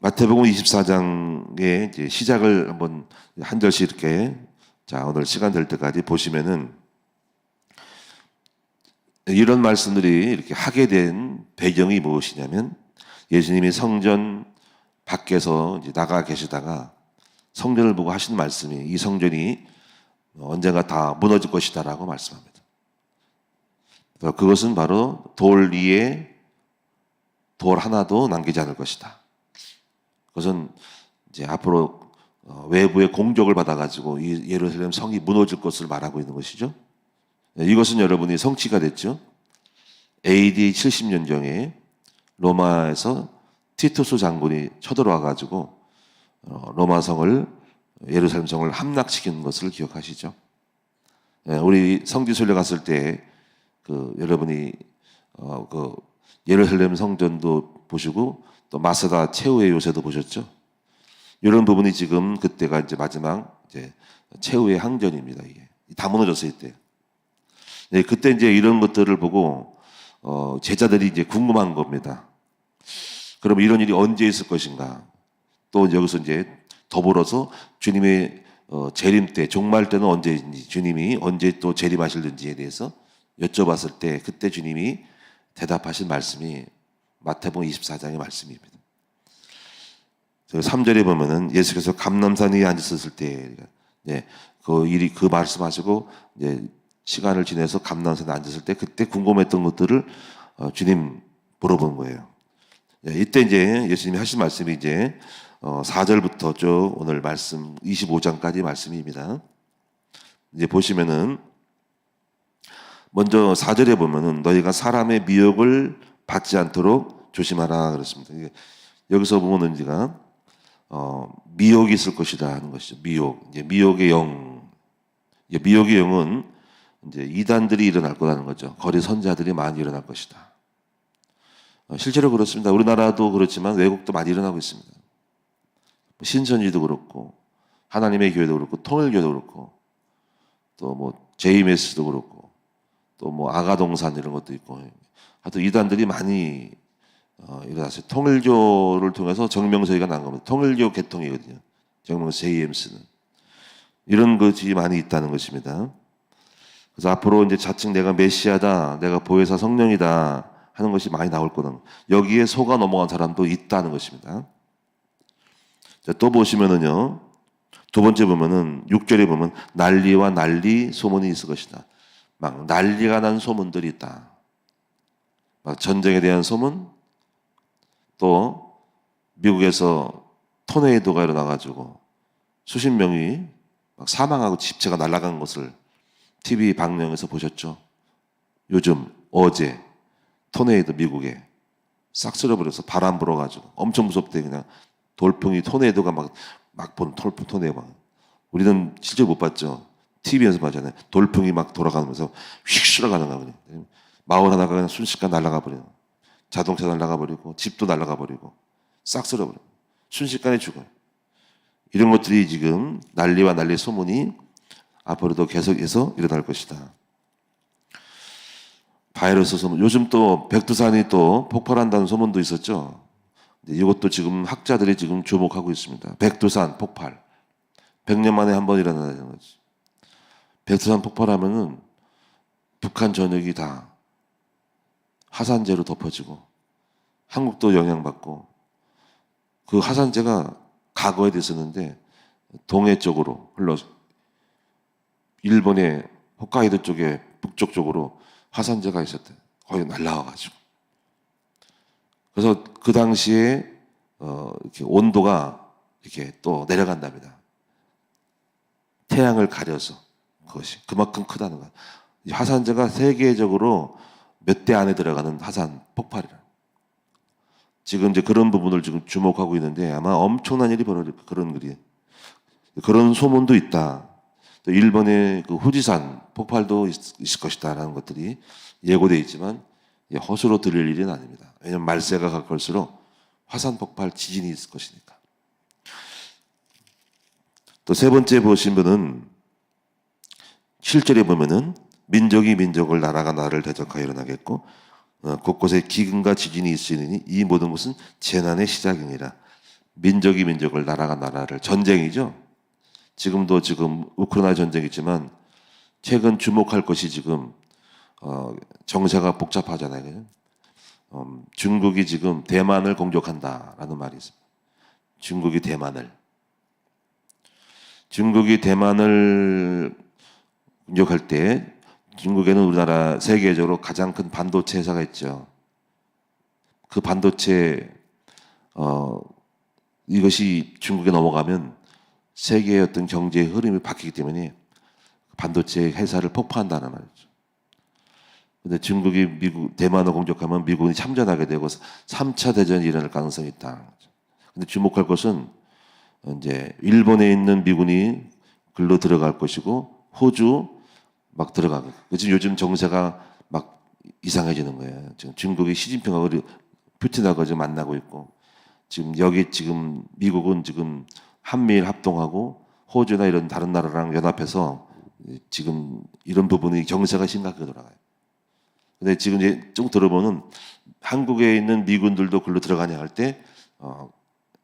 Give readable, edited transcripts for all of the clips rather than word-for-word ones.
마태복음 24장의 이제 시작을 한번 한 절씩 이렇게 자 오늘 시간 될 때까지 보시면은 이런 말씀들이 이렇게 하게 된 배경이 무엇이냐면 예수님이 성전 밖에서 이제 나가 계시다가 성전을 보고 하신 말씀이 이 성전이 언젠가 다 무너질 것이다라고 말씀합니다. 그것은 바로 돌 위에 돌 하나도 남기지 않을 것이다. 그것은 이제 앞으로 외부의 공격을 받아가지고 이 예루살렘 성이 무너질 것을 말하고 있는 것이죠. 이것은 여러분이 성취가 됐죠. AD 70년경에 로마에서 티투스 장군이 쳐들어와가지고 로마 성을 예루살렘 성을 함락시키는 것을 기억하시죠. 우리 성지순례 갔을 때 여러분이 그 예루살렘 성전도 보시고 또 마세다 최후의 요새도 보셨죠. 이런 부분이 지금 그때가 이제 마지막 이제 최후의 항전입니다. 이게 다 무너졌을 때. 네, 그때 이제 이런 것들을 보고 제자들이 이제 궁금한 겁니다. 그럼 이런 일이 언제 있을 것인가? 또 여기서 이제 더불어서 주님의 재림 때, 종말 때는 언제인지, 주님이 언제 또 재림하실는지에 대해서 여쭤봤을 때 그때 주님이 대답하신 말씀이 마태복음 24장의 말씀입니다. 3절에 보면은 예수께서 감람산 위에 앉으셨을 때, 그 말씀하시고 이제 시간을 지내서 감람산에 앉았을 때 그때 궁금했던 것들을 주님 물어본 거예요. 이때 이제 예수님이 하신 말씀이 이제 4절부터 쭉 오늘 말씀 25장까지 말씀입니다. 이제 보시면은 먼저 4절에 보면은 너희가 사람의 미혹을 받지 않도록 조심하라 그랬습니다. 여기서 보면은 우리가 미혹이 있을 것이다 하는 것이죠. 미혹. 이제 미혹의 영. 미혹의 영은 이제 이단들이 일어날 거라는 거죠. 거리 선자들이 많이 일어날 것이다. 실제로 그렇습니다. 우리나라도 그렇지만 외국도 많이 일어나고 있습니다. 신천지도 그렇고 하나님의 교회도 그렇고 통일교도 그렇고 또 뭐 JMS도 그렇고 또 뭐 아가동산 이런 것도 있고 하여튼 이단들이 많이 일어났어요. 통일교를 통해서 정명서기가 난 겁니다. 통일교 계통이거든요. 정명서 JMS는 이런 것이 많이 있다는 것입니다. 그래서 앞으로 이제 자칭 내가 메시아다, 내가 보혜사 성령이다 하는 것이 많이 나올 거는 여기에 속아 넘어간 사람도 있다는 것입니다. 자, 또 보시면은요, 두 번째 보면은 6절에 보면 난리와 난리 소문이 있을 것이다. 막 난리가 난 소문들이 있다. 막 전쟁에 대한 소문, 또 미국에서 토네이도가 일어나가지고 수십 명이 막 사망하고 집체가 날아간 것을 TV 방영에서 보셨죠? 요즘 어제 토네이도 미국에 싹 쓸어버려서 바람 불어가지고 엄청 무섭대. 그냥 돌풍이 토네이도가 막 보는 돌풍 토네이도 막. 우리는 실제 못 봤죠. TV에서 봤잖아요. 돌풍이 막 돌아가면서 휙 쓸어가는 거 그냥. 마을 하나가 그냥 순식간 날아가 버리는. 자동차 날아가 버리고 집도 날아가 버리고 싹 쓸어버리고 순식간에 죽어요. 이런 것들이 지금 난리와 난리 소문이 앞으로도 계속해서 일어날 것이다. 바이러스 소문. 요즘 또 백두산이 또 폭발한다는 소문도 있었죠. 이것도 지금 학자들이 지금 주목하고 있습니다. 백두산 폭발. 100년 만에 한 번 일어나는 거지. 백두산 폭발하면은 북한 전역이 다 화산재로 덮어지고 한국도 영향받고 그 화산재가 과거에 있었는데 동해 쪽으로 흘러서 일본의 홋카이도 쪽에 북쪽 쪽으로 화산재가 있었대. 거기 날라와가지고. 그래서 그 당시에 이렇게 온도가 이렇게 또 내려간답니다. 태양을 가려서 그것이 그만큼 크다는 거야. 화산재가 세계적으로 몇 대 안에 들어가는 화산 폭발이라. 지금 이제 그런 부분을 지금 주목하고 있는데 아마 엄청난 일이 벌어질 그런 글이. 그런 소문도 있다. 또 일본의 그 후지산 폭발도 있을 것이다라는 것들이 예고되어 있지만 허수로 들릴 일은 아닙니다. 왜냐하면 말세가 가까울수록 화산 폭발 지진이 있을 것이니까. 또 세 번째 보신 분은 7절에 보면은 민족이 민족을 나라가 나라를 대적하여 일어나겠고 곳곳에 기근과 지진이 있으니 이 모든 것은 재난의 시작이니라. 민족이 민족을, 나라가 나라를, 전쟁이죠. 지금도 지금 우크라이나 전쟁이지만 최근 주목할 것이 지금 정세가 복잡하잖아요. 중국이 지금 대만을 공격한다라는 말이 있습니다. 중국이 대만을 공격할 때 중국에는 우리나라 세계적으로 가장 큰 반도체 회사가 있죠. 그 반도체 이것이 중국에 넘어가면 세계의 어떤 경제의 흐름이 바뀌기 때문에 반도체 회사를 폭파한다는 말이죠. 근데 중국이 대만을 공격하면 미국이 참전하게 되고 3차 대전이 일어날 가능성이 있다. 근데 주목할 것은 이제 일본에 있는 미군이 글로 들어갈 것이고 호주 막 들어가고 지금 요즘 정세가 막 이상해지는 거예요. 지금 중국이 시진핑하고 푸틴하고 지금 만나고 있고 지금 미국은 지금 한미일 합동하고 호주나 이런 다른 나라랑 연합해서 지금 이런 부분이 정세가 심각하게 돌아가요. 근데 지금 이제 쭉 들어보면 한국에 있는 미군들도 글로 들어가냐 할 때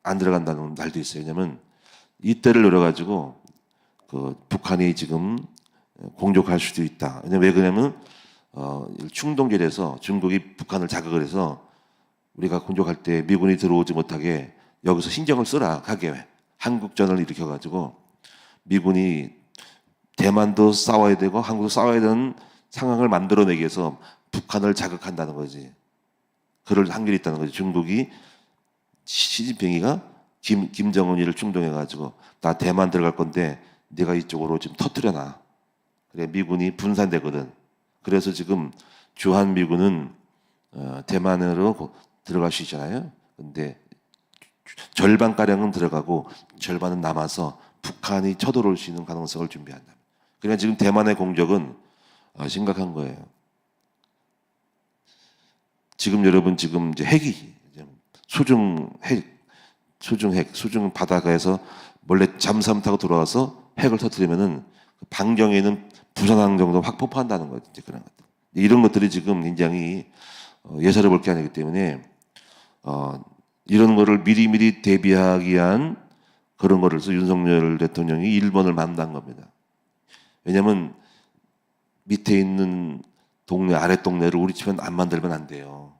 안 들어간다는 말도 있어요. 왜냐하면 이때를 노려가지고 그 북한이 지금 공격할 수도 있다. 왜 그러냐면 충동결에서 중국이 북한을 자극을 해서 우리가 공격할 때 미군이 들어오지 못하게 여기서 신경을 쓰라 하게 한국전을 일으켜가지고 미군이 대만도 싸워야 되고 한국도 싸워야 되는 상황을 만들어내기 위해서 북한을 자극한다는 거지. 그럴 확률이 있다는 거지. 중국이 시진핑이가 김정은이를 충동해가지고 나 대만 들어갈 건데 네가 이쪽으로 지금 터뜨려놔. 그래 미군이 분산되거든. 그래서 지금 주한 미군은 대만으로 들어갈 수 있잖아요. 근데 절반가량은 들어가고 절반은 남아서 북한이 쳐들어올 수 있는 가능성을 준비한다. 그러니까 지금 대만의 공격은 심각한 거예요. 지금 여러분 지금 이제 핵이 수중 바다가에서 몰래 잠수함 타고 돌아와서 핵을 터뜨리면은 반경에 있는 부산항 정도 확 폭파한다는 거죠. 이제 그런 것들. 이런 것들이 지금 굉장히 예사를 볼 게 아니기 때문에 이런 거를 미리미리 대비하기 위한 그런 거를 해서 윤석열 대통령이 일본을 만난 겁니다. 왜냐하면 밑에 있는 동네, 아래 동네를 우리 집은 안 만들면 안 돼요.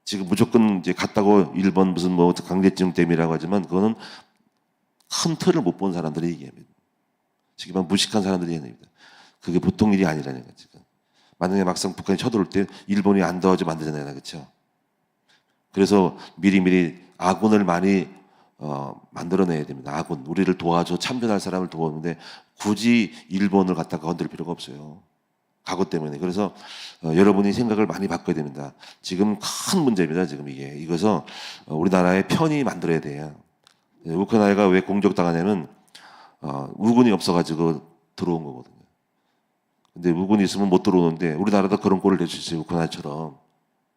지금 무조건 이제 갔다고 일본 무슨 뭐 강제징용 때문이라고 하지만 그거는 큰 틀을 못 본 사람들이 얘기합니다. 지금 무식한 사람들이 얘기합니다. 그게 보통 일이 아니라는 거죠. 만약에 막상 북한이 쳐들어올 때 일본이 안 도와주면 안 되잖아요. 그렇죠? 그래서 미리미리 아군을 많이 만들어내야 됩니다. 아군, 우리를 도와줘 참전할 사람을 도와주는데 굳이 일본을 갖다가 건들 필요가 없어요. 각오 때문에. 그래서 여러분이 생각을 많이 바꿔야 됩니다. 지금 큰 문제입니다. 지금 이것은 우리나라의 편이 만들어야 돼요. 우크라이나가 왜 공격당하냐면 우군이 없어가지고 들어온 거거든요. 근데 우군이 있으면 못 들어오는데 우리나라도 그런 꼴을 낼 수 있어요. 우크라이나처럼.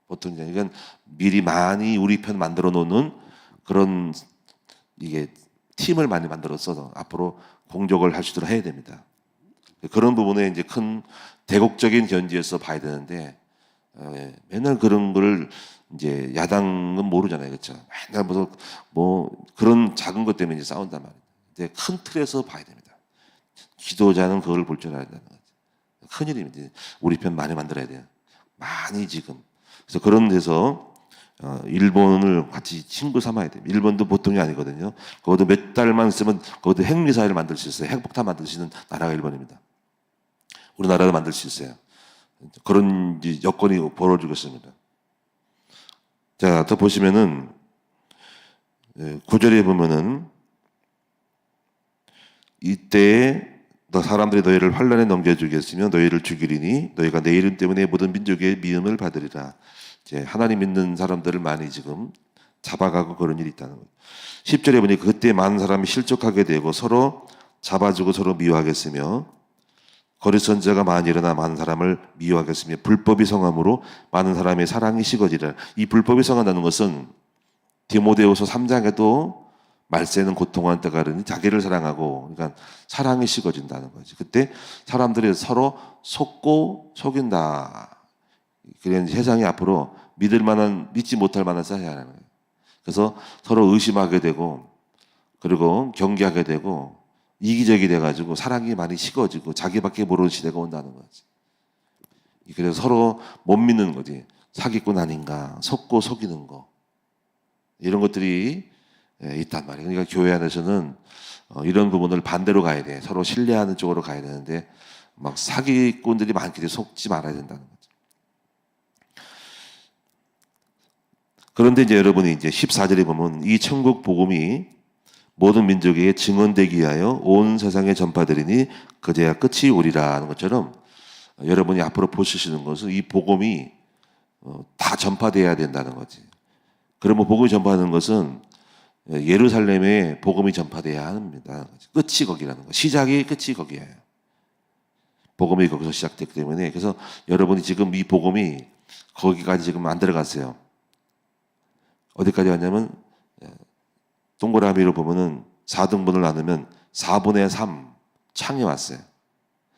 보통 이건 미리 많이 우리 편 만들어 놓는 그런 이게 팀을 많이 만들어서 앞으로 공격을 할 수 있도록 해야 됩니다. 그런 부분에 이제 큰 대국적인 견지에서 봐야 되는데 맨날 그런 걸 이제 야당은 모르잖아요, 그렇죠? 맨날 뭐 그런 작은 것 때문에 이제 싸운단 말이에요. 근데 큰 틀에서 봐야 됩니다. 지도자는 그걸 볼 줄 알아야 되는 거죠. 큰일입니다. 우리 편 많이 만들어야 돼요. 많이 지금. 그래서 그런 데서 일본을 같이 친구 삼아야 돼요. 일본도 보통이 아니거든요. 거기도 몇 달만 있으면 거기도 핵미사일을 만들 수 있어요. 핵폭탄 만들 수 있는 나라가 일본입니다. 우리나라도 만들 수 있어요. 그런 여건이 벌어지고 있습니다. 자, 더 보시면은 9절에 보면은 이때에 사람들이 너희를 환란에 넘겨주겠으며 너희를 죽이리니 너희가 내 이름 때문에 모든 민족의 미움을 받으리라. 이제 하나님 믿는 사람들을 많이 지금 잡아가고 그런 일이 있다는 거예요. 10절에 보니 그때 많은 사람이 실족하게 되고 서로 잡아주고 서로 미워하겠으며 거짓 선지자가 많이 일어나 많은 사람을 미워하겠으며 불법이 성함으로 많은 사람의 사랑이 식어지리라. 이 불법이 성한다는 것은 디모데후서 3장에도 말세는 고통하는 때가 이르니 자기를 사랑하고 그러니까 사랑이 식어진다는 거지. 그때 사람들이 서로 속고 속인다. 그래 세상이 앞으로 믿지 못할 만한 사회가 하는 거예요. 그래서 서로 의심하게 되고 그리고 경계하게 되고 이기적이 돼가지고 사랑이 많이 식어지고 자기밖에 모르는 시대가 온다는 거지. 그래서 서로 못 믿는 거지. 사기꾼 아닌가, 속고 속이는 거 이런 것들이 있단 말이에요. 그러니까 교회 안에서는 이런 부분을 반대로 가야 돼. 서로 신뢰하는 쪽으로 가야 되는데 막 사기꾼들이 많기 때문에 속지 말아야 된다는 거죠. 그런데 이제 여러분이 이제 14절에 보면 이 천국 복음이 모든 민족에게 증언되기 위하여 온 세상에 전파되리니 그제야 끝이 오리라 하는 것처럼 여러분이 앞으로 보시는 것은 이 복음이 다 전파돼야 된다는 거지. 그러면 복음이 전파하는 것은 예루살렘에 복음이 전파돼야 합니다. 끝이 거기라는 거. 시작이 끝이 거기예요. 복음이 거기서 시작됐기 때문에 그래서 여러분이 지금 이 복음이 거기까지 지금 안 들어갔어요. 어디까지 왔냐면 동그라미로 보면은 4등분을 나누면 4분의 3 창에 왔어요.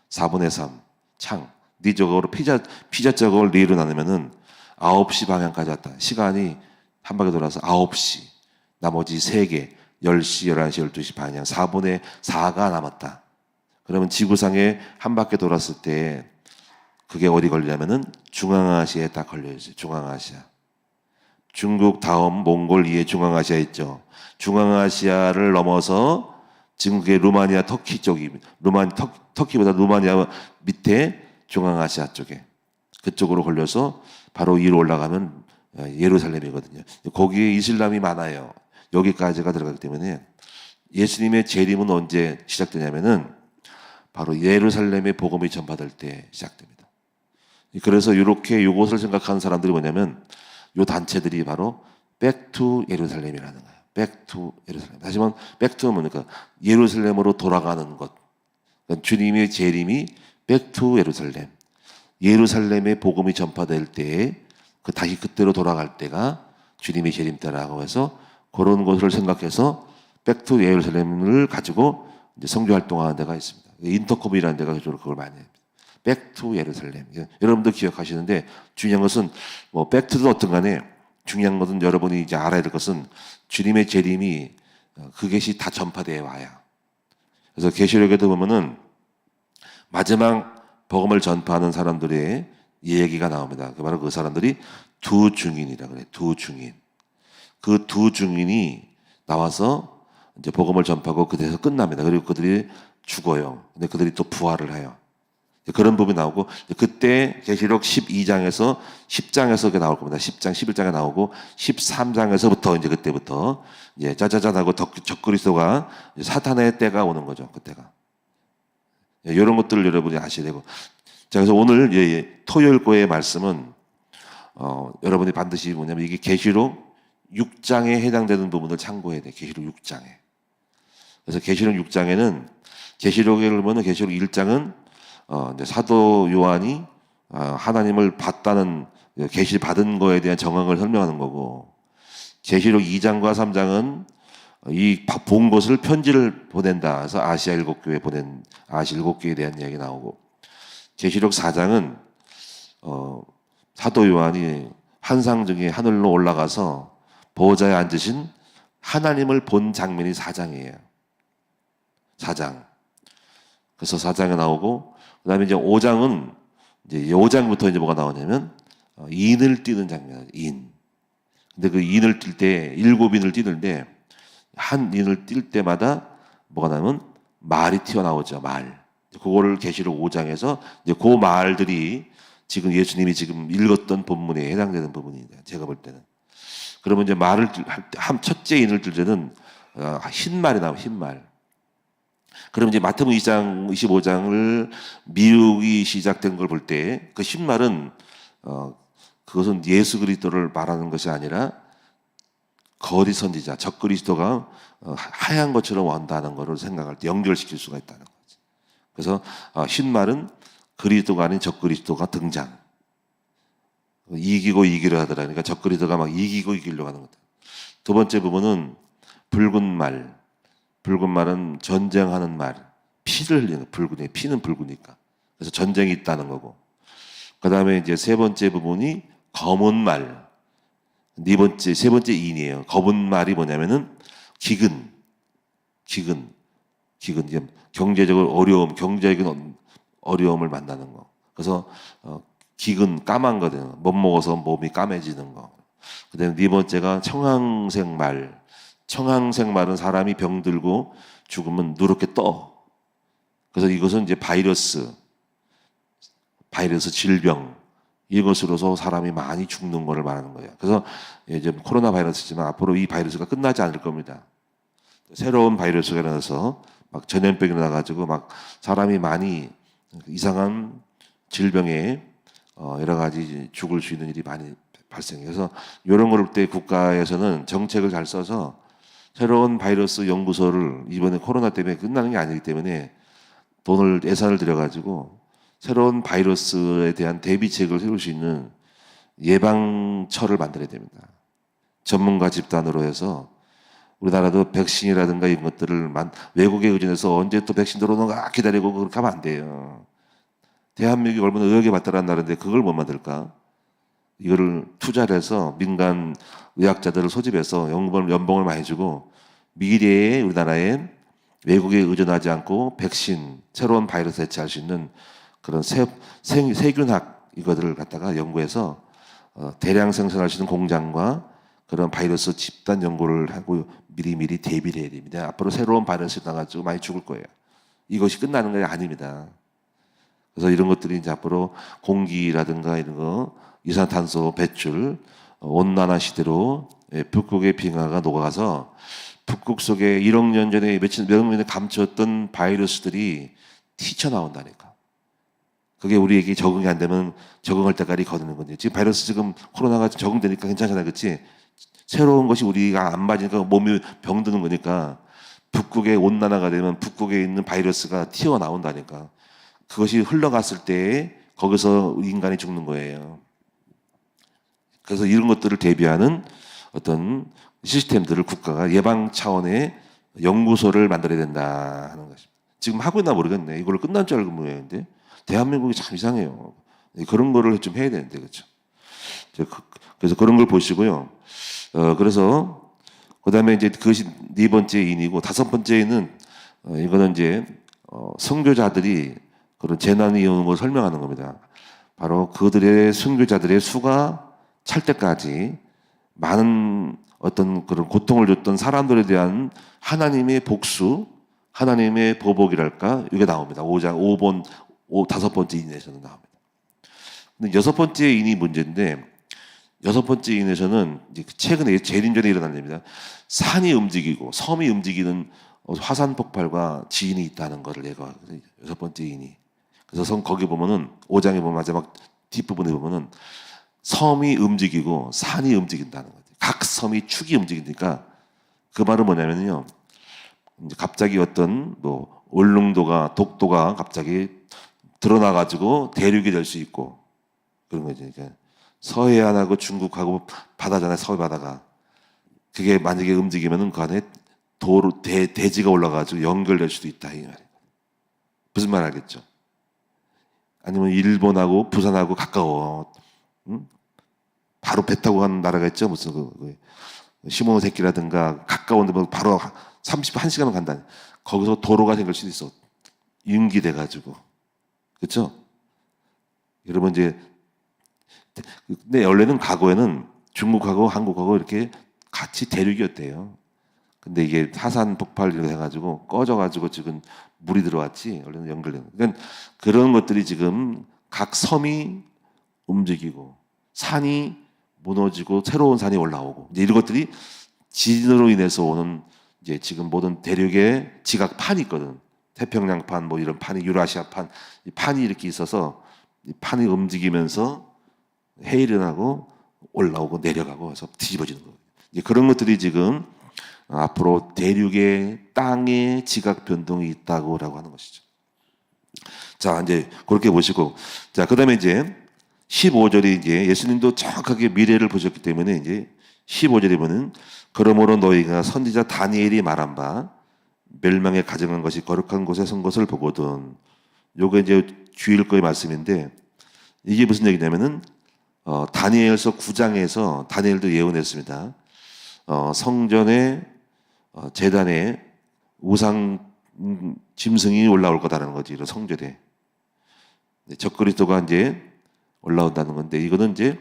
4분의 3 창. 니적으로 피자적으로 리로 나누면은 9시 방향까지 왔다. 시간이 한 바퀴 돌아서 9시. 나머지 3개 10시, 11시, 12시 방향 4분의 4가 남았다. 그러면 지구상에 한 바퀴 돌았을 때 그게 어디 걸리냐면은 중앙아시아에 딱 걸려있어요. 중앙아시아. 중국 다음 몽골 이에 중앙아시아 있죠. 중앙아시아를 넘어서 지금 그게 루마니아 터키 쪽입니다. 터키보다 루마니아 밑에 중앙아시아 쪽에 그쪽으로 걸려서 바로 위로 올라가면 예루살렘이거든요. 거기에 이슬람이 많아요. 여기까지가 들어가기 때문에 예수님의 재림은 언제 시작되냐면은 바로 예루살렘의 복음이 전파될 때 시작됩니다. 그래서 이렇게 이것을 생각하는 사람들이 뭐냐면 이 단체들이 바로 Back to 예루살렘이라는 거예요. Back to 예루살렘. 다시 말하면 Back to 뭡니까? 예루살렘으로 돌아가는 것. 그러니까 주님의 재림이 Back to 예루살렘. 예루살렘의 복음이 전파될 때에 다시 그때로 돌아갈 때가 주님의 재림 때라고 해서 그런 것을 생각해서 Back to 예루살렘을 가지고 이제 선교 활동하는 데가 있습니다. 인터콤이라는 데가 주로 그걸 많이 합니다. Back to 예루살렘. 여러분도 기억하시는데 중요한 것은 뭐 Back to든 어떤 간에 중요한 것은 여러분이 이제 알아야 될 것은 주님의 재림이 그것이 다 전파되어 와야. 그래서 계시록에도 보면은 마지막 복음을 전파하는 사람들의 얘기가 나옵니다. 그 바로 그 사람들이 두 증인이라 그래. 두 증인. 그 두 증인이 나와서 이제 복음을 전파하고 그대에서 끝납니다. 그리고 그들이 죽어요. 근데 그들이 또 부활을 해요. 그런 부분이 나오고 그때 계시록 12장에서 10장에서 나올 겁니다. 10장, 11장에 나오고 13장에서부터 이제 그때부터 이제 짜자잔하고 적그리스도가 사탄의 때가 오는 거죠. 그때가. 이런 것들을 여러분이 아셔야 되고. 자, 그래서 오늘 토요일 거의 말씀은 여러분이 반드시 뭐냐면 이게 계시록 6장에 해당되는 부분을 참고해야 돼. 계시록 6장에. 그래서 계시록 6장에는 계시록에 보면은 계시록 1장은 이제 사도 요한이 하나님을 봤다는 계시 받은 거에 대한 정황을 설명하는 거고 계시록 2장과 3장은 이 본 것을 편지를 보낸다. 그래서 아시아 7교회 보낸 아시아 7교회에 대한 이야기 나오고 계시록 4장은 사도 요한이 환상 중에 하늘로 올라가서 보호자에 앉으신 하나님을 본 장면이 4장이에요. 4장. 그래서 4장에 나오고 그다음에 이제 5장은 이제 5장부터 이제 뭐가 나오냐면 인을 띄는 장면. 인. 근데 그 인을 띨 때 7인을 띄는데 한 인을 띨 때마다 뭐가 나면 말이 튀어나오죠. 말. 그거를 계시록 5장에서 이제 그 말들이 지금 예수님이 지금 읽었던 본문에 해당되는 부분입니다. 제가 볼 때는. 그러면 이제 말을 첫째 인을 뜰 때는 흰 말이 나와요. 흰 말. 그럼 이제 마태복음 2장, 25장을 미혹이 시작된 걸 볼 때 그 흰 말은 그것은 예수 그리스도를 말하는 것이 아니라 거리 선지자, 적그리스도가 하얀 것처럼 온다는 것을 생각할 때 연결시킬 수가 있다는 거죠. 그래서 흰 말은 그리스도가 아닌 적그리스도가 등장. 이기고 이기려 하더라. 그러니까 적그리스도가 막 이기고 이기려고 하는 거다. 두 번째 부분은 붉은 말. 붉은 말은 전쟁하는 말. 피를 흘리는 붉은이. 피는 붉으니까. 그래서 전쟁이 있다는 거고. 그 다음에 이제 세 번째 부분이 검은 말. 세 번째 인이에요. 검은 말이 뭐냐면은 기근. 이제 경제적으로 경제적인 어려움을 만나는 거. 그래서 기근 까만 거든. 못 먹어서 몸이 까매지는 거. 그다음에 네 번째가 청황생말. 청황생말은 사람이 병들고 죽으면 누렇게 떠. 그래서 이것은 이제 바이러스 질병 이것으로서 사람이 많이 죽는 것을 말하는 거예요. 그래서 이제 코로나 바이러스지만 앞으로 이 바이러스가 끝나지 않을 겁니다. 새로운 바이러스가 일어나서 막 전염병이 나가지고 막 사람이 많이 이상한 질병에 여러 가지 죽을 수 있는 일이 많이 발생해서 이런 걸 때 국가에서는 정책을 잘 써서 새로운 바이러스 연구소를 이번에 코로나 때문에 끝나는 게 아니기 때문에 예산을 들여가지고 새로운 바이러스에 대한 대비책을 세울 수 있는 예방처를 만들어야 됩니다. 전문가 집단으로 해서 우리나라도 백신이라든가 이런 것들을 외국에 의존해서 언제 또 백신 들어오는가 기다리고 그렇게 하면 안 돼요. 대한민국이 얼마나 의혹에 발달한 나라인데 그걸 못 만들까? 이거를 투자를 해서 민간 의학자들을 소집해서 연봉을 많이 주고 미래에 우리나라에 외국에 의존하지 않고 백신, 새로운 바이러스 대체할 수 있는 그런 세균학 이거들을 갖다가 연구해서 대량 생산할 수 있는 공장과 그런 바이러스 집단 연구를 하고 미리미리 대비를 해야 됩니다. 앞으로 새로운 바이러스 나가지고 많이 죽을 거예요. 이것이 끝나는 게 아닙니다. 그래서 이런 것들이 이제 앞으로 공기라든가 이런 거, 이산탄소 배출, 온난화 시대로 북극의 빙하가 녹아가서 북극 속에 1억 년 전에 몇 년 전에 감췄던 바이러스들이 튀쳐나온다니까. 그게 우리에게 적응이 안 되면 적응할 때까지 거두는 건데 지금 바이러스 지금 코로나가 적응되니까 괜찮잖아요. 그렇지? 새로운 것이 우리가 안 맞으니까 몸이 병드는 거니까 북극의 온난화가 되면 북극에 있는 바이러스가 튀어나온다니까. 그것이 흘러갔을 때 거기서 인간이 죽는 거예요. 그래서 이런 것들을 대비하는 어떤 시스템들을 국가가 예방 차원의 연구소를 만들어야 된다 하는 것입니다. 지금 하고 있나 모르겠네. 이걸 끝난 줄 알고 모양인데 대한민국이 참 이상해요. 그런 거를 좀 해야 되는데 그렇죠. 그래서 그런 걸 보시고요. 그래서 그다음에 이제 그것이 네 번째 인이고 다섯 번째는 이거는 이제 선교자들이 그런 재난이 오는 걸 설명하는 겁니다. 바로 그들의 선교자들의 수가 찰 때까지 많은 어떤 그런 고통을 줬던 사람들에 대한 하나님의 복수, 하나님의 보복이랄까 이게 나옵니다. 5번, 다섯 번째 인에서는 나옵니다. 근데 여섯 번째 인이 문제인데 여섯 번째 인에서는 이제 최근에 재림전에 일어난 일입니다. 산이 움직이고 섬이 움직이는 화산 폭발과 지진이 있다는 것을 예고하거든요. 여섯 번째 인이. 그래서 거기 보면은 5장에 보면 마지막 뒷부분에 보면은 섬이 움직이고 산이 움직인다는 거죠. 각 섬이 축이 움직이니까 그 말은 뭐냐면요. 이제 갑자기 어떤 뭐 울릉도가 독도가 갑자기 드러나가지고 대륙이 될 수 있고 그런 거죠. 그러니까 서해안하고 중국하고 바다잖아요. 서해 바다가 그게 만약에 움직이면은 그 안에 대지가 올라가지고 연결될 수도 있다 이 말이에요. 무슨 말 알겠죠? 아니면 일본하고 부산하고 가까워. 응? 바로 배 타고 가는 나라가 있죠. 무슨 시모노세키라든가 가까운데 뭐 바로 1시간은 간다. 거기서 도로가 생길 수도 있어. 융기돼 가지고. 그렇죠? 여러분 이제 근데 원래는 과거에는 중국하고 한국하고 이렇게 같이 대륙이었대요. 근데 이게 화산 폭발을 해가지고 꺼져가지고 지금 물이 들어왔지. 원래는 연결되는. 그러니까 그런 것들이 지금 각 섬이 움직이고 산이 무너지고 새로운 산이 올라오고 이제 이런 것들이 지진으로 인해서 오는 이제 지금 모든 대륙에 지각판이 있거든. 태평양판 뭐 이런 판이 유라시아판 이 판이 이렇게 있어서 이 판이 움직이면서 해일이 나고 올라오고 내려가고 해서 뒤집어지는 거예요. 이제 그런 것들이 지금 앞으로 대륙의 땅에 지각 변동이 있다고라고 하는 것이죠. 자, 이제 그렇게 보시고 자, 그다음에 이제 15절이 이제 예수님도 정확하게 미래를 보셨기 때문에 이제 15절에 보면 그러므로 너희가 선지자 다니엘이 말한 바 멸망에 가증한 것이 거룩한 곳에 선 것을 보거든. 요게 이제 주일거의 말씀인데 이게 무슨 얘기냐면은 다니엘서 9장에서 다니엘도 예언했습니다. 성전의 제단에 우상 짐승이 올라올 거다라는 거지. 이런 성전에 적그리스도가 이제 올라온다는 건데, 이거는 이제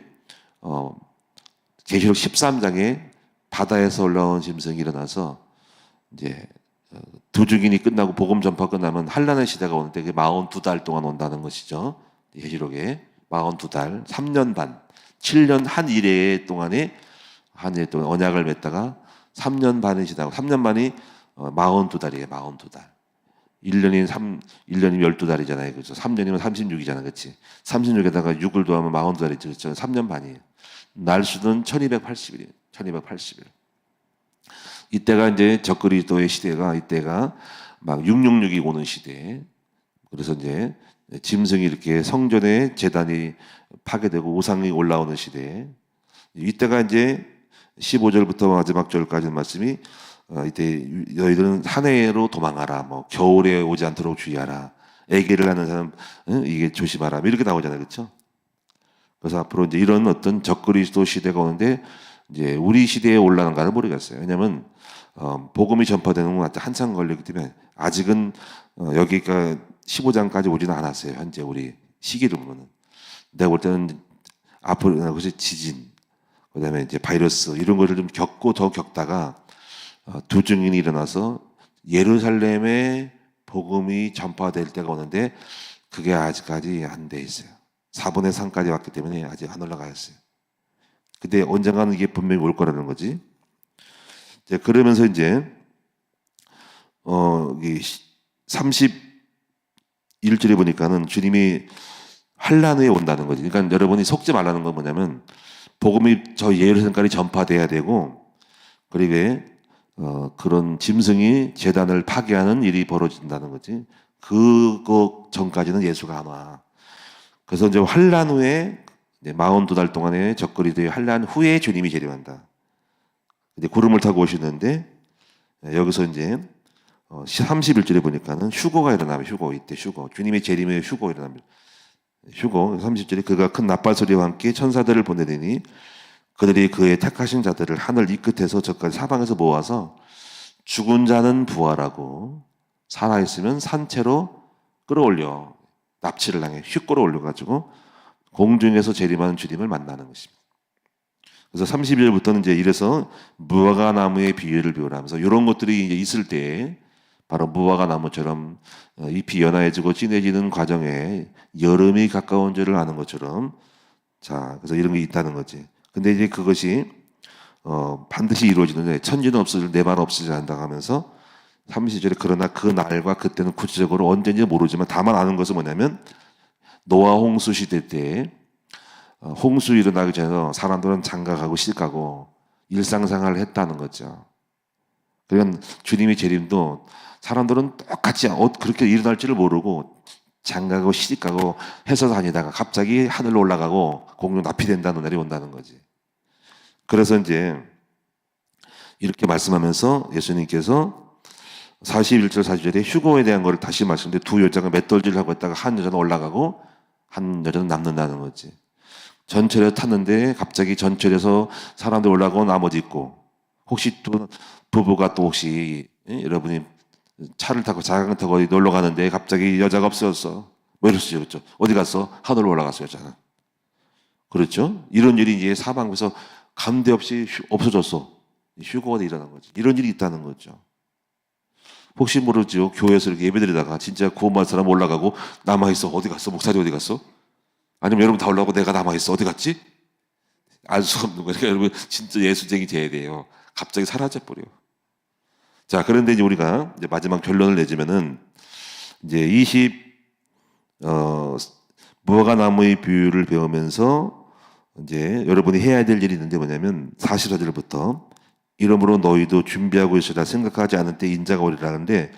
계시록 13장에 바다에서 올라온 짐승이 일어나서 이제 두주긴이 끝나고 복음 전파 끝나면 한란의 시대가 오는데 그게 42달 동안 온다는 것이죠. 계시록에 42달, 3년 반, 7년 한 일회 동안에 한 일 동안 언약을 맺다가 3년 반이 지나고 3년 반이 42달이에요. 42달. 1년이 12달이잖아요. 그렇죠? 3년이면 36이잖아. 그렇지? 36에다가 6을 더하면 42달이죠. 그렇죠? 3년 반이에요. 날수는 1280일이에요. 1280일. 이때가 이제 적그리스도의 시대가, 이때가 막 666이 오는 시대. 그래서 이제 짐승이 이렇게 성전의 제단이 파괴되고 우상이 올라오는 시대. 이때가 이제 15절부터 마지막 절까지 말씀이 이때 너희들은 한 해로 도망하라. 뭐 겨울에 오지 않도록 주의하라. 애기를 하는 사람 이게 조심하라. 이렇게 나오잖아요. 그렇죠? 그래서 앞으로 이제 이런 어떤 적그리스도 시대가 오는데 이제 우리 시대에 올라간가를 모르겠어요. 왜냐하면 복음이 전파되는 건 한참 걸리기 때문에 아직은 여기가 15장까지 오지는 않았어요. 현재 우리 시기로 보면은. 내가 볼 때는 앞으로 그것이 지진, 그다음에 이제 바이러스 이런 거를 좀 겪고 더 겪다가 두 증인이 일어나서 예루살렘에 복음이 전파될 때가 오는데 그게 아직까지 안 돼 있어요. 4분의 3까지 왔기 때문에 아직 안 올라가 있어요. 근데 언젠가는 이게 분명히 올 거라는 거지. 이제 그러면서 이제 31절에 보니까는 주님이 환란 후에 온다는 거지. 그러니까 여러분이 속지 말라는 건 뭐냐면 복음이 저 예루살렘까지 전파돼야 되고, 그리고 그런 짐승이 제단을 파괴하는 일이 벌어진다는 거지. 그거 전까지는 예수가 안 와. 그래서 이제 환란 후에 42달 동안의 적그리스도의 환란 후에 주님이 재림한다. 이제 구름을 타고 오시는데 여기서 이제 31절에 보니까는 휴거가 일어나면 휴거, 이때 휴거, 주님의 재림에 휴거 일어납니다. 휴거 30절에 그가 큰 나팔 소리와 함께 천사들을 보내더니 그들이 그의 택하신 자들을 하늘 이 끝에서 저까지 사방에서 모아서 죽은 자는 부활하고 살아있으면 산채로 끌어올려 납치를 당해 휙 끌어올려가지고 공중에서 재림하는 주님을 만나는 것입니다. 그래서 30절부터는 이제 이래서 무화과 나무의 비유를 비유하면서 이런 것들이 이제 있을 때 바로 무화과 나무처럼 잎이 연화해지고 진해지는 과정에 여름이 가까운 줄을 아는 것처럼, 자, 그래서 이런 게 있다는 거지. 근데 이제 그것이 반드시 이루어지는데 천지는 없어질 내 말 없어지지 않는다 하면서 30절에 그러나 그 날과 그때는 구체적으로 언제인지 모르지만 다만 아는 것은 뭐냐면 노아 홍수 시대 때 홍수 일어나기 전에 사람들은 장가가고 시집가고 일상생활을 했다는 거죠. 그러니까 주님의 재림도 사람들은 똑같이 그렇게 일어날지를 모르고 장가가고 시집가고 해서 다니다가 갑자기 하늘로 올라가고 공중 납치된다는 날이 온다는 거지. 그래서 이제 이렇게 말씀하면서 예수님께서 41절 42절에 휴거에 대한 걸 다시 말씀드렸는데 두 여자가 맷돌질을 하고 있다가 한 여자는 올라가고 한 여자는 남는다는 거지. 전철에 탔는데 갑자기 전철에서 사람들 올라가고 나머지 있고, 혹시 또 부부가 또 혹시 여러분이 차를 타고 자전거 타고 어디 놀러 가는데 갑자기 여자가 없어졌어. 뭐 이럴 수 있죠. 어디 갔어? 하늘로 올라갔어, 여자는. 그렇죠? 이런 일이 이제 사방에서 감대 없이 없어졌어. 휴거가 일어난 거지. 이런 일이 있다는 거죠. 혹시 모르죠. 교회에서 이렇게 예배드리다가 진짜 구원받은 사람 올라가고 남아있어. 어디 갔어? 목사님 어디 갔어? 아니면 여러분 다 올라가고 내가 남아있어. 어디 갔지? 알 수 없는 거니까 여러분 진짜 예수쟁이 돼야 돼요. 갑자기 사라져버려. 자, 그런데 이제 우리가 이제 마지막 결론을 내자면은 이제 무화과 나무의 비유를 배우면서 이제 여러분이 해야 될 일이 있는데 뭐냐면 44절부터 이러므로 너희도 준비하고 있으라 생각하지 않을 때 인자가 오리라는데,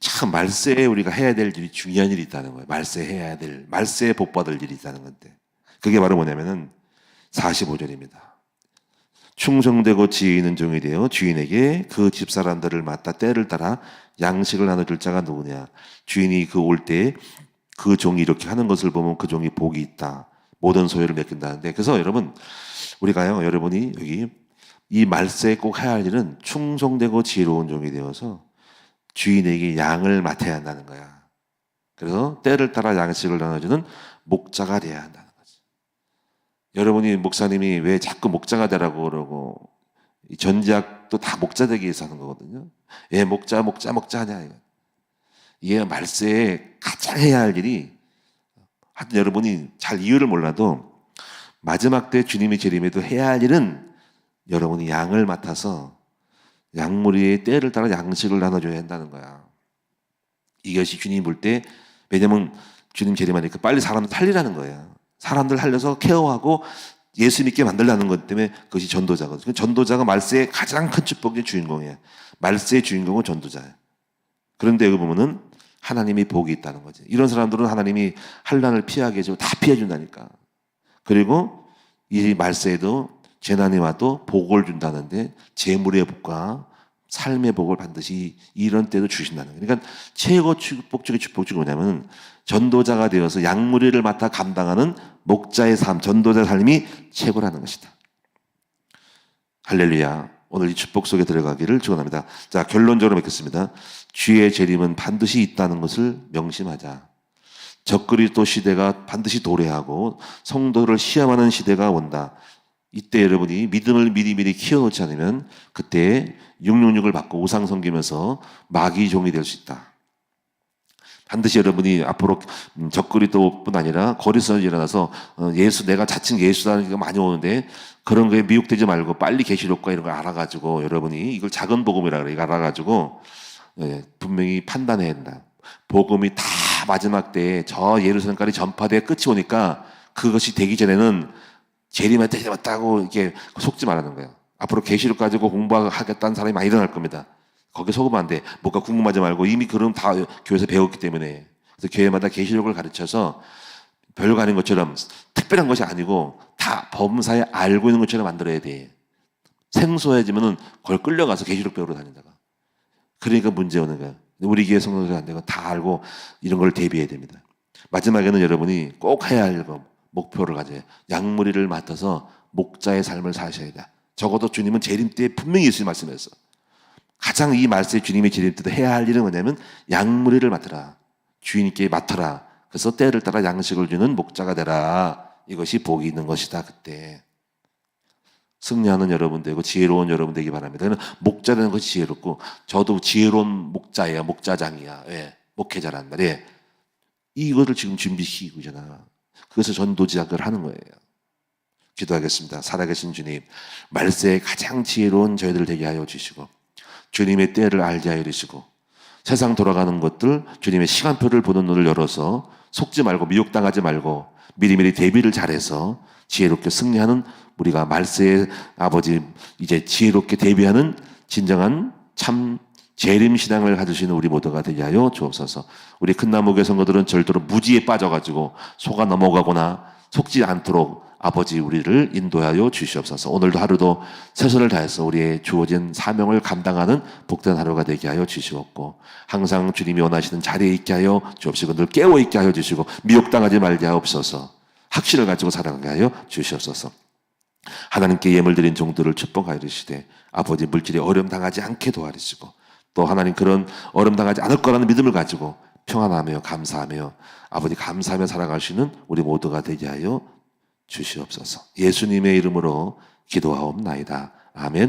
참 말세에 우리가 해야 될 일이 중요한 일이 있다는 거예요. 말세에 복 받을 일이 있다는 건데 그게 바로 뭐냐면은 45절입니다. 충성되고 지혜 있는 종이 되어 주인에게 그 집사람들을 맡아 때를 따라 양식을 나눠줄 자가 누구냐. 주인이 그 올 때 그 종이 이렇게 하는 것을 보면 그 종이 복이 있다. 모든 소유를 맡긴다는데, 그래서 여러분 우리가요, 여러분이 여기 이 말세에 꼭 해야 할 일은 충성되고 지혜로운 종이 되어서 주인에게 양을 맡아야 한다는 거야. 그래서 때를 따라 양식을 나눠주는 목자가 돼야 한다는 거지. 여러분이 목사님이 왜 자꾸 목자가 되라고 그러고, 이 전지학도 다 목자 되기 위해서 하는 거거든요. 예, 목자 하냐 이거. 이게 말세에 가장 해야 할 일이, 하여튼 여러분이 잘 이유를 몰라도 마지막 때 주님이 재림에도 해야 할 일은 여러분이 양을 맡아서 양무리의 때를 따라 양식을 나눠줘야 한다는 거야. 이것이 주님 볼 때, 왜냐면 주님 재림하니까 빨리 사람들 살리라는 거야. 사람들 살려서 케어하고 예수 믿게 만들라는 것 때문에 그것이 전도자거든. 전도자가 말세의 가장 큰 축복의 주인공이야. 말세의 주인공은 전도자야. 그런데 여기 보면은 하나님이 복이 있다는 거지. 이런 사람들은 하나님이 환난을 피하게 해주고 다 피해준다니까. 그리고 이 말세에도 재난이 와도 복을 준다는데, 재물의 복과 삶의 복을 반드시 이런 때도 주신다는 거예요. 그러니까 최고 축복 중의 축복이 뭐냐면, 전도자가 되어서 양무리를 맡아 감당하는 목자의 삶, 전도자의 삶이 최고라는 것이다. 할렐루야. 오늘 이 축복 속에 들어가기를 축원합니다. 자, 결론적으로 맺겠습니다. 주의 재림은 반드시 있다는 것을 명심하자. 적그리스도 시대가 반드시 도래하고 성도를 시험하는 시대가 온다. 이때 여러분이 믿음을 미리미리 키워놓지 않으면 그때 666을 받고 우상 섬기면서 마귀 종이 될 수 있다. 반드시 여러분이 앞으로 적그리스도뿐 아니라 거리에서 일어나서 예수, 내가 자칭 예수라는 게 많이 오는데, 그런 거에 미혹되지 말고 빨리 계시록과 이런 걸 알아가지고, 여러분이 이걸 작은 복음이라 그래. 이거 알아가지고 분명히 판단해야 된다. 복음이 다 마지막 때에 저 예루살렘까지 전파돼 끝이 오니까, 그것이 되기 전에는 재림할 때 왔다고 이렇게 속지 말라는 거예요. 앞으로 계시록 가지고 공부하겠다는 사람이 많이 일어날 겁니다. 거기 속으면 안 돼. 뭐가 궁금하지 말고, 이미 그럼 다 교회에서 배웠기 때문에. 그래서 교회마다 계시록을 가르쳐서 별거 아닌 것처럼, 특별한 것이 아니고 다 범사에 알고 있는 것처럼 만들어야 돼. 생소해지면은 그걸 끌려가서 계시록 배우러 다닌다가. 그러니까 문제 오는 거야. 우리 교회 성도들 안 되고 다 알고 이런 걸 대비해야 됩니다. 마지막에는 여러분이 꼭 해야 할 거, 목표를 가져요. 양무리를 맡아서 목자의 삶을 사셔야 돼. 적어도 주님은 재림 때 분명히 예수님 말씀했어. 가장 이 말세 주님의 재림 때도 해야 할 일은 뭐냐면 양무리를 맡아라. 주인께 맡아라. 그래서 때를 따라 양식을 주는 목자가 되라. 이것이 복이 있는 것이다. 그때 승리하는 여러분 되고 지혜로운 여러분 되기 바랍니다. 목자 되는 것이 지혜롭고, 저도 지혜로운 목자예요. 목자장이야. 예, 목회자란 말이에요. 이거를 지금 준비시키고 있잖아. 그래서 전도지학을 하는 거예요. 기도하겠습니다. 살아계신 주님, 말세에 가장 지혜로운 저희들을 되게 하여 주시고, 주님의 때를 알게 하여 주시고, 세상 돌아가는 것들 주님의 시간표를 보는 눈을 열어서 속지 말고 미혹당하지 말고 미리미리 대비를 잘해서 지혜롭게 승리하는, 우리가 말세의 아버지 이제 지혜롭게 대비하는 진정한 참 재림신앙을 가지시는 우리 모두가 되게 하여 주옵소서. 우리 큰나무교회 성도들은 절대로 무지에 빠져가지고 속아 넘어가거나 속지 않도록 아버지 우리를 인도하여 주시옵소서. 오늘도 하루도 최선을 다해서 우리의 주어진 사명을 감당하는 복된 하루가 되게 하여 주시옵고, 항상 주님이 원하시는 자리에 있게 하여 주옵시고, 늘 깨어 있게 하여 주시고, 미혹당하지 말게 하옵소서. 확신을 가지고 살아가게 하여 주시옵소서. 하나님께 예물 드린 종들을 축복하여 주시되, 아버지 물질에 어려움 당하지 않게 도와주시고, 또 하나님 그런 어려움 당하지 않을 거라는 믿음을 가지고 평안하며 감사하며 아버지 감사하며 살아갈 수 있는 우리 모두가 되게 하여 주시옵소서. 예수님의 이름으로 기도하옵나이다. 아멘.